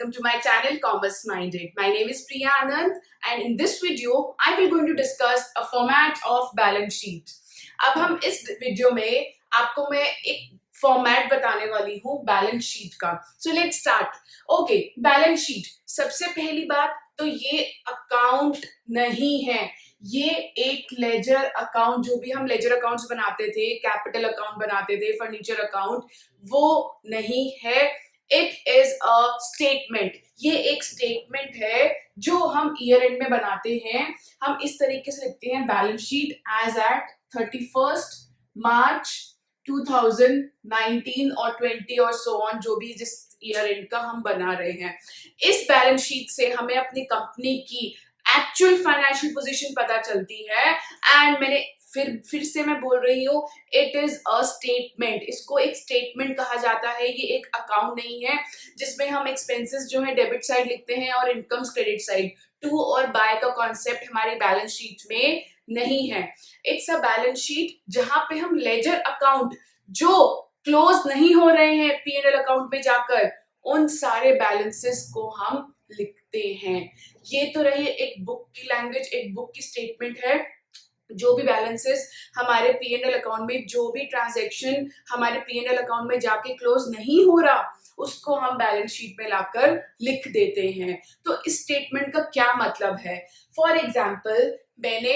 welcome to my channel Commerce Minded. My name is Priya Anand and in this video I will going to discuss a format of balance sheet. अब हम इस video में आपको मैं एक format बताने वाली हूँ बैलेंस शीट का. So let's start. Okay, balance sheet. सबसे पहली बात तो ये अकाउंट नहीं है, ये एक लेजर अकाउंट, जो भी हम लेजर अकाउंट्स बनाते थे, कैपिटल अकाउंट बनाते थे, फर्नीचर अकाउंट, वो नहीं है. It is a statement. ये एक स्टेटमेंट है जो हम ईयर एंड में बनाते हैं. हम इस तरीके से लिखते हैं balance sheet as at 31st March 2019 और 20 और सो ऑन, जो भी जिस ईयर एंड का हम बना रहे हैं. इस बैलेंस शीट से हमें अपनी कंपनी की एक्चुअल फाइनेंशियल पोजीशन पता चलती है. एंड मैंने फिर से मैं बोल रही हूँ, इट इज अ स्टेटमेंट. इसको एक स्टेटमेंट कहा जाता है. ये एक अकाउंट नहीं है जिसमें हम एक्सपेंसेस जो है डेबिट साइड लिखते हैं और इनकम्स क्रेडिट साइड. टू और बाय का कॉन्सेप्ट हमारी बैलेंस शीट में नहीं है. इट्स अ बैलेंस शीट जहां पे हम लेजर अकाउंट जो क्लोज नहीं हो रहे हैं P&L अकाउंट में जाकर, उन सारे बैलेंसेस को हम लिखते हैं. ये तो रही एक बुक की लैंग्वेज, एक बुक की स्टेटमेंट है. जो भी बैलेंसेस हमारे P&L अकाउंट में, जो भी ट्रांजैक्शन हमारे P&L अकाउंट में जाके क्लोज नहीं हो रहा, उसको हम बैलेंस शीट में लाकर लिख देते हैं. तो इस स्टेटमेंट का क्या मतलब है? फॉर एग्जाम्पल, मैंने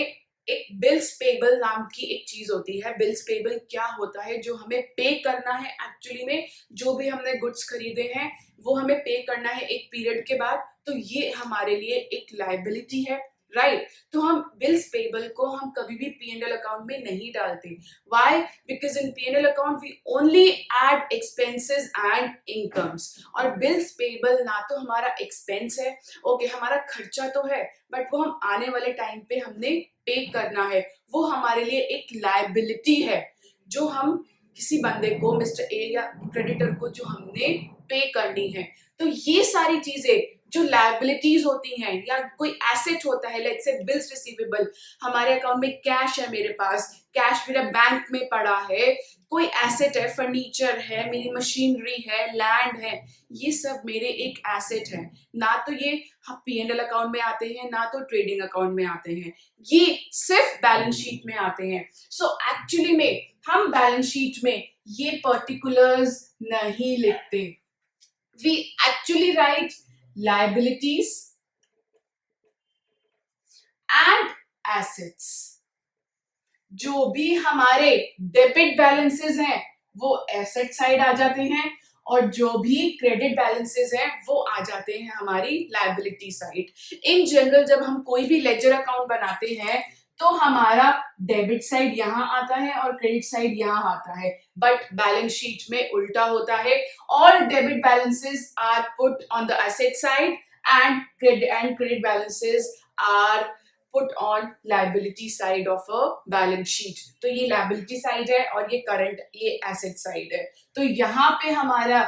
एक बिल्स पेबल नाम की एक चीज होती है. बिल्स पेबल क्या होता है? जो हमें पे करना है एक्चुअली में, जो भी हमने गुड्स खरीदे हैं वो हमें पे करना है एक पीरियड के बाद. तो ये हमारे लिए एक लायबिलिटी है, राइट? तो हम बिल्स पेबल को हम कभी भी P&L अकाउंट में नहीं डालते. Why? Because in P&L account we only add expenses and incomes. और बिल्स पेबल ना तो हमारा एक्सपेंस है, ओके, हमारा खर्चा तो है, बट वो हम आने वाले टाइम पे हमने पे करना है. वो हमारे लिए एक लायबिलिटी है जो हम किसी बंदे को, मिस्टर ए या क्रेडिटर को, जो हमने पे करनी है. तो ये सारी चीजें जो लायबिलिटीज होती हैं या कोई एसेट होता है, लेट्स से बिल्स रिसीवेबल, हमारे अकाउंट में कैश है, मेरे पास कैश मेरा बैंक में पड़ा है, कोई एसेट है, फर्नीचर है, मेरी मशीनरी है, लैंड है, ये सब मेरे एक एसेट है. ना तो ये P&L अकाउंट में आते हैं, ना तो ट्रेडिंग अकाउंट में आते हैं, ये सिर्फ बैलेंस शीट में आते हैं. सो एक्चुअली में हम बैलेंस शीट में ये पर्टिकुलर्स नहीं लिखते. We actually write liabilities and assets. जो भी हमारे डेबिट बैलेंसेस हैं वो एसेट साइड आ जाते हैं, और जो भी क्रेडिट बैलेंसेस हैं वो आ जाते हैं हमारी लायबिलिटी साइड. इन जनरल जब हम कोई भी लेजर अकाउंट बनाते हैं तो हमारा डेबिट साइड यहाँ आता है और क्रेडिट साइड यहाँ आता है. बट बैलेंस शीट में उल्टा होता है. All debit balances are put on the asset side and credit balances are put on liability side of a balance sheet. तो ये लायबिलिटी साइड है और ये करंट, ये एसेट साइड है. तो यहाँ पे हमारा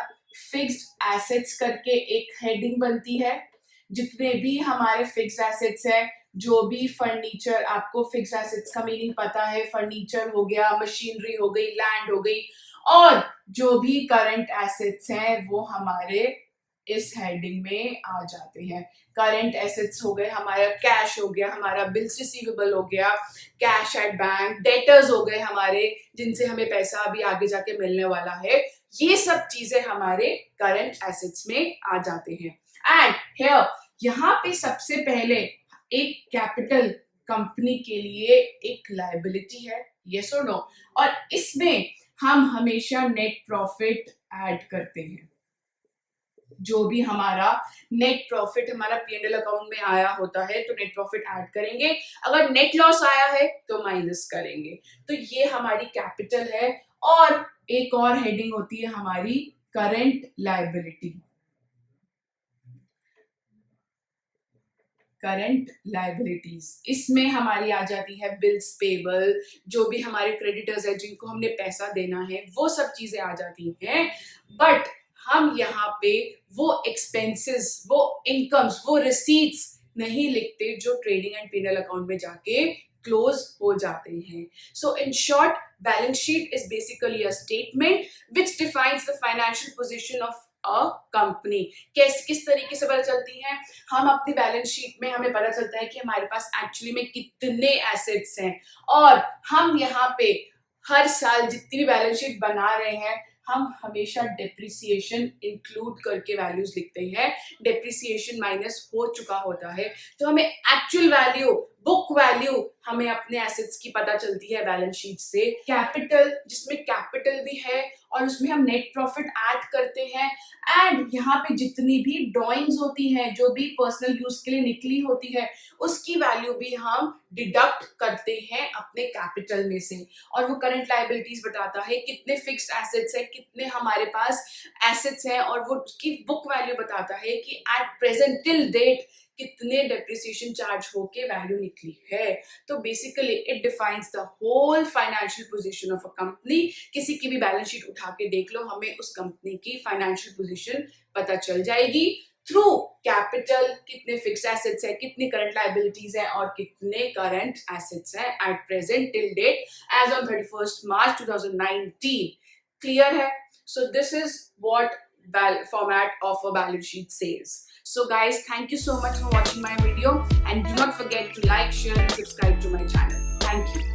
फिक्स्ड एसेट्स करके एक हेडिंग बनती है. जितने भी हमारे फिक्स्ड एसेट्स हैं, जो भी फर्नीचर, आपको फिक्स्ड एसेट्स का मीनिंग पता है, फर्नीचर हो गया, मशीनरी हो गई, लैंड हो गई, और जो भी करंट एसेट्स हैं वो हमारे इस हेडिंग में आ जाते हैं. करंट एसेट्स हो गए हमारा, कैश हो गया हमारा, बिल्स रिसीवेबल हो गया, कैश एट बैंक, डेटर्स हो गए हमारे, जिनसे हमें पैसा अभी आगे जाके मिलने वाला है. ये सब चीजें हमारे करंट एसेट्स में आ जाते हैं. एंड हियर, यहाँ पे सबसे पहले एक कैपिटल कंपनी के लिए एक लायबिलिटी है, यस और नो? और इसमें हम हमेशा नेट प्रॉफिट ऐड करते हैं. जो भी हमारा नेट प्रॉफिट हमारा P&L अकाउंट में आया होता है तो नेट प्रॉफिट ऐड करेंगे. अगर नेट लॉस आया है तो माइनस करेंगे. तो ये हमारी कैपिटल है. और एक और हेडिंग होती है हमारी करंट लायबिलिटी. करंट लायबिलिटीज, इसमें हमारी आ जाती है बिल्स पेबल, जो भी हमारे क्रेडिटर्स है जिनको हमने पैसा देना है, वो सब चीजें आ जाती हैं. बट हम यहाँ पे वो एक्सपेंसेस, वो इनकम्स, वो रिसीट्स नहीं लिखते जो ट्रेडिंग एंड P&L अकाउंट में जाके क्लोज हो जाते हैं. So in short, balance sheet is basically a statement which defines the financial position of a company. किस तरीके से पता चलती है? हम अपनी बैलेंस शीट में हमें पता चलता है कि हमारे पास एक्चुअली में कितने एसेट्स हैं, और हम यहाँ पे हर साल जितनी भी बैलेंस शीट बना रहे हैं हम हमेशा डेप्रिसिएशन इंक्लूड करके वैल्यूज लिखते हैं। डेप्रिसिएशन माइनस हो चुका होता है तो हमें एक्चुअल वैल्यू, बुक वैल्यू हमें अपने एसेट्स की पता चलती है बैलेंस शीट से। कैपिटल, जिसमें कैपिटल भी है और उसमें हम नेट प्रॉफिट ऐड करते हैं, एंड यहाँ पे जितनी भी ड्राइंग्स होती हैं जो भी पर्सनल यूज के लिए निकली होती है उसकी वैल्यू भी हम डिडक्ट करते हैं अपने कैपिटल में से। और वो करंट लायबिलिटीज बताता है कितने फिक्स्ड एसेट्स है, कितने हमारे पास एसेट्स हैं, और वो उसकी बुक वैल्यू बताता है कि एट प्रेजेंट टिल डेट कितने डेप्रिसिएशन चार्ज होके वैल्यू निकली है। तो basically it defines the whole financial position of a company. किसी की भी बैलेंस शीट उठा के देख लो, हमें उस कंपनी की फाइनेंशियल पोजीशन पता चल जाएगी थ्रू कैपिटल, कितने फिक्स्ड एसेट्स है, कितनी करंट लायबिलिटीज है और कितने करंट एसेट्स हैं at present till date as on 31st March 2019। Clear है? So this is what format of a balance sheet says. So guys, thank you so much for watching my video, and do not forget to like, share and subscribe to my channel. Thank you.